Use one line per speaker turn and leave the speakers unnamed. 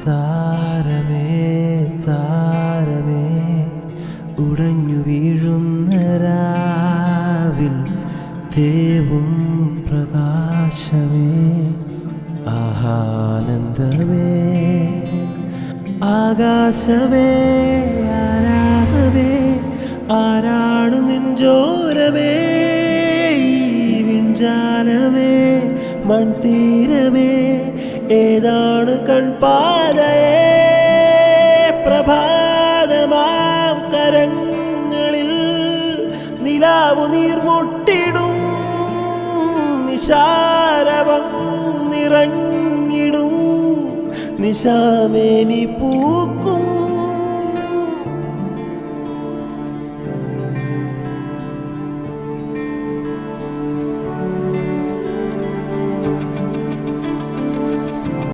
താരമേ താരമേ ഉടഞ്ഞു വീഴുന്ന രാവിൽ തേവും പ്രകാശമേ ആഹാനന്ദമേ ആകാശമേ ആരാമമേ ആരാണു നെഞ്ചോരമേ വിഞ്ചാലമേ മൺതീരമേ ഏതാണ് കൺപാതയേ പ്രഭാതമാം കരങ്ങളിൽ നിലാവു നീർമുട്ടിടും നിശാരവം നിറഞ്ഞിടും നിശാമേനി പൂക്കും